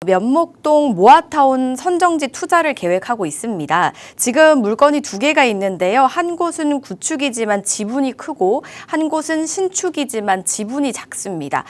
면목동 모아타운 선정지 투자를 계획하고 있습니다. 지금 물건이 두 개가 있는데요. 한 곳은 구축이지만 지분이 크고 한 곳은 신축이지만 지분이 작습니다.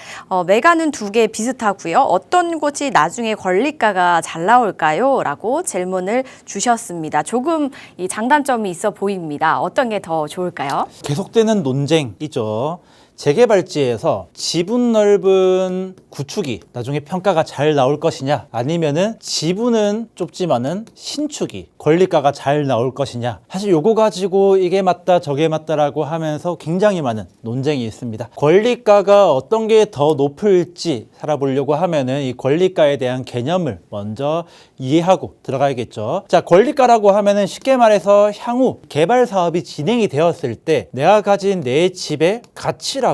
매가는 두 개 비슷하고요. 어떤 곳이 나중에 권리가가 잘 나올까요? 라고 질문을 주셨습니다. 조금 이 장단점이 있어 보입니다. 어떤 게 더 좋을까요? 계속되는 논쟁이죠. 재개발지에서 지분 넓은 구축이 나중에 평가가 잘 나올 것이냐, 아니면은 지분은 좁지만은 신축이 권리가가 잘 나올 것이냐. 사실 요거 가지고 이게 맞다 저게 맞다라고 하면서 굉장히 많은 논쟁이 있습니다. 권리가가 어떤 게 더 높을지 살아보려고 하면은 이 권리가에 대한 개념을 먼저 이해하고 들어가야겠죠. 자, 권리가라고 하면은 쉽게 말해서 향후 개발 사업이 진행이 되었을 때 내가 가진 내 집의 가치라고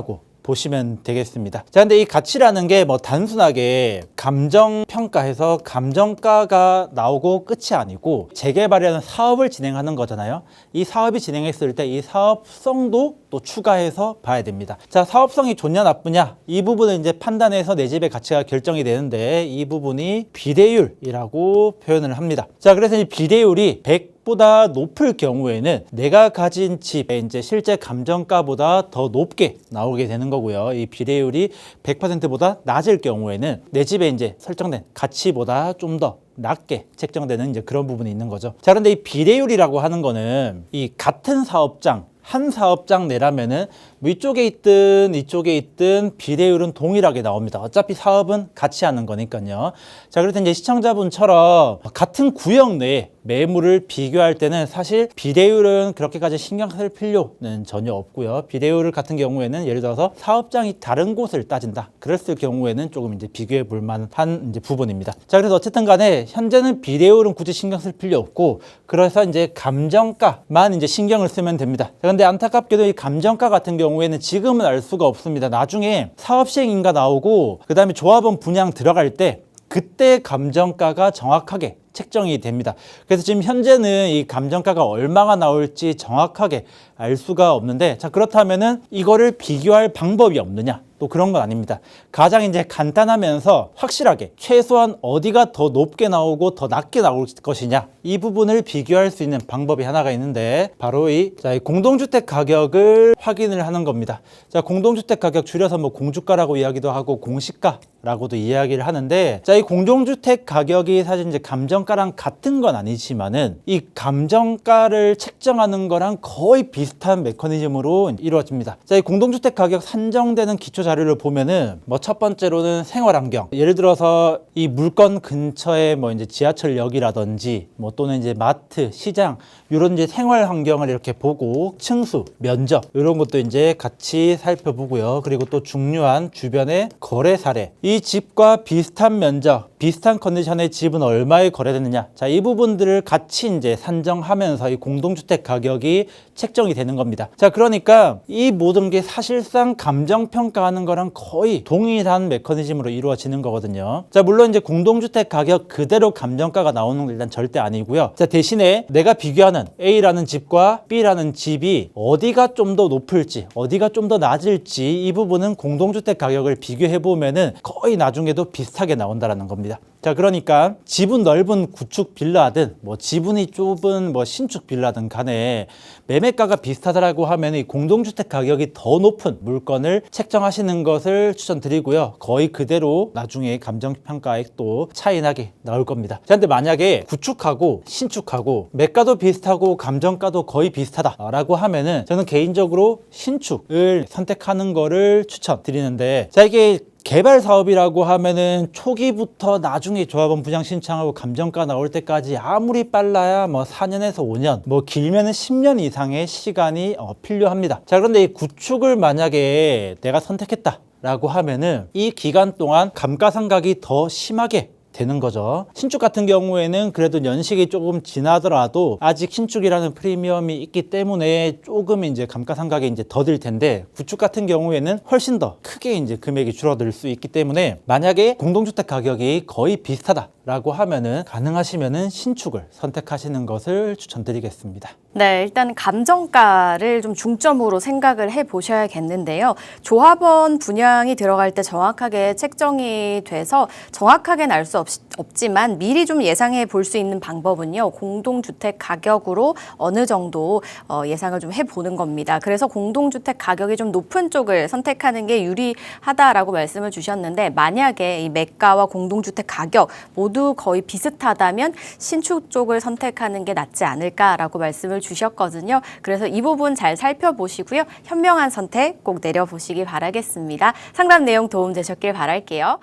보시면 되겠습니다. 자, 근데 이 가치라는 게 뭐 단순하게 감정 평가해서 감정가가 나오고 끝이 아니고 재개발이라는 사업을 진행하는 거잖아요. 이 사업이 진행했을 때 이 사업성도 또 추가해서 봐야 됩니다. 자, 사업성이 좋냐 나쁘냐 이 부분을 이제 판단해서 내 집의 가치가 결정이 되는데 이 부분이 비례율이라고 표현을 합니다. 자, 그래서 이 비례율이 100보다 높을 경우에는 내가 가진 집의 이제 실제 감정가보다 더 높게 나오게 되는 거고요. 이 비례율이 100%보다 낮을 경우에는 내 집에 이제 설정된 가치보다 좀 더 낮게 책정되는 이제 그런 부분이 있는 거죠. 자, 그런데 이 비례율이라고 하는 거는 이 같은 사업장 한 사업장 내라면은 뭐 이쪽에 있든 이쪽에 있든 비례율은 동일하게 나옵니다. 어차피 사업은 같이 하는 거니까요. 자, 그래서 이제 시청자분처럼 같은 구역 내에 매물을 비교할 때는 사실 비례율은 그렇게까지 신경 쓸 필요는 전혀 없고요. 비례율 같은 경우에는 예를 들어서 사업장이 다른 곳을 따진다. 그랬을 경우에는 조금 이제 비교해 볼 만한 이제 부분입니다. 자, 그래서 어쨌든 간에 현재는 비례율은 굳이 신경 쓸 필요 없고 그래서 이제 감정가만 이제 신경을 쓰면 됩니다. 자, 근데 안타깝게도 이 감정가 같은 경우에는 지금은 알 수가 없습니다. 나중에 사업 시행인가 나오고 그다음에 조합원 분양 들어갈 때 그때 감정가가 정확하게 책정이 됩니다. 그래서 지금 현재는 이 감정가가 얼마가 나올지 정확하게 알 수가 없는데, 자, 그렇다면은 이거를 비교할 방법이 없느냐? 또 그런 건 아닙니다. 가장 이제 간단하면서 확실하게 최소한 어디가 더 높게 나오고 더 낮게 나올 것이냐 이 부분을 비교할 수 있는 방법이 하나가 있는데 바로 이 공동주택 가격을 확인을 하는 겁니다. 자, 공동주택 가격 줄여서 뭐 공주가라고 이야기도 하고 공시가라고도 이야기를 하는데, 자, 이 공동주택 가격이 사실 이제 감정가랑 같은 건 아니지만은 이 감정가를 책정하는 거랑 거의 비슷한 메커니즘으로 이루어집니다. 자, 이 공동주택 가격 산정되는 기초 자료를 보면은 뭐 첫 번째로는 생활환경, 예를 들어서 이 물건 근처에 뭐 이제 지하철역이라든지 뭐 또는 이제 마트, 시장 이런 이제 생활 환경을 이렇게 보고 층수, 면적 이런 것도 이제 같이 살펴보고요. 그리고 또 중요한 주변의 거래 사례, 이 집과 비슷한 면적, 비슷한 컨디션의 집은 얼마에 거래되느냐. 자, 이 부분들을 같이 이제 산정하면서 이 공동주택 가격이 책정이 되는 겁니다. 자, 그러니까 이 모든 게 사실상 감정평가하는 거랑 거의 동일한 메커니즘으로 이루어지는 거거든요. 자, 물론 이제 공동주택 가격 그대로 감정가가 나오는 건 일단 절대 아니고요. 자, 대신에 내가 비교하는 A라는 집과 B라는 집이 어디가 좀 더 높을지 어디가 좀 더 낮을지 이 부분은 공동주택 가격을 비교해 보면은 거의 나중에도 비슷하게 나온다라는 겁니다. 자, 그러니까 지분 넓은 구축 빌라든 뭐 지분이 좁은 뭐 신축 빌라든 간에 매매가가 비슷하다라고 하면 이 공동주택 가격이 더 높은 물건을 책정하시는 것을 추천드리고요. 거의 그대로 나중에 감정평가액도 차이 나게 나올 겁니다. 자, 근데 만약에 구축하고 신축하고 매가도 비슷하고 감정가도 거의 비슷하다라고 하면은 저는 개인적으로 신축을 선택하는 거를 추천드리는데, 자, 이게 개발 사업이라고 하면은 초기부터 나중에 조합원 분양 신청하고 감정가 나올 때까지 아무리 빨라야 뭐 4년에서 5년, 뭐 길면은 10년 이상의 시간이 필요합니다. 자, 그런데 이 구축을 만약에 내가 선택했다 라고 하면은 이 기간 동안 감가상각이 더 심하게 되는 거죠. 신축 같은 경우에는 그래도 연식이 조금 지나더라도 아직 신축이라는 프리미엄이 있기 때문에 조금 이제 감가상각이 이제 더 들 텐데, 구축 같은 경우에는 훨씬 더 크게 이제 금액이 줄어들 수 있기 때문에 만약에 공동주택 가격이 거의 비슷하다라고 하면은 가능하시면은 신축을 선택하시는 것을 추천드리겠습니다. 네, 일단 감정가를 좀 중점으로 생각을 해 보셔야겠는데요. 조합원 분양이 들어갈 때 정확하게 책정이 돼서 정확하게는 알 수 없지만 미리 좀 예상해 볼 수 있는 방법은요. 공동주택 가격으로 어느 정도 예상을 좀 해보는 겁니다. 그래서 공동주택 가격이 좀 높은 쪽을 선택하는 게 유리하다라고 말씀을 주셨는데 만약에 이 매가와 공동주택 가격 모두 거의 비슷하다면 신축 쪽을 선택하는 게 낫지 않을까라고 말씀을 주셨거든요. 그래서 이 부분 잘 살펴보시고요. 현명한 선택 꼭 내려보시기 바라겠습니다. 상담 내용 도움 되셨길 바랄게요.